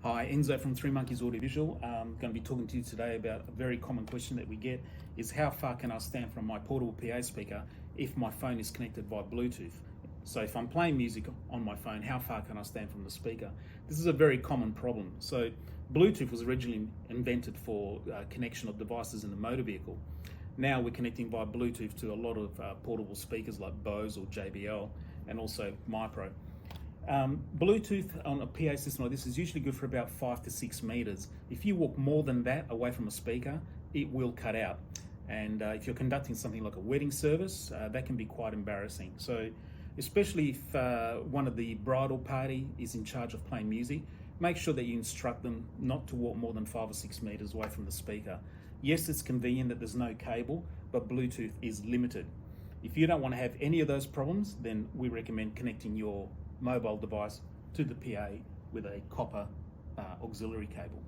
Hi, Enzo from Three Monkeys Audiovisual. I'm going to be talking to you today about a very common question that we get is how far can I stand from my portable PA speaker if my phone is connected via Bluetooth? So if I'm playing music on my phone, how far can I stand from the speaker? This is a very common problem. So Bluetooth was originally invented for connection of devices in the motor vehicle. Now we're connecting via Bluetooth to a lot of portable speakers like Bose or JBL and also Mipro. Bluetooth on a PA system like this is usually good for about 5 to 6 meters. If you walk more than that away from a speaker, it will cut out. And if you're conducting something like a wedding service, that can be quite embarrassing. So especially if one of the bridal party is in charge of playing music, make sure that you instruct them not to walk more than 5 or 6 meters away from the speaker. Yes, it's convenient that there's no cable, but Bluetooth is limited. If you don't want to have any of those problems, then we recommend connecting your mobile device to the PA with a copper auxiliary cable.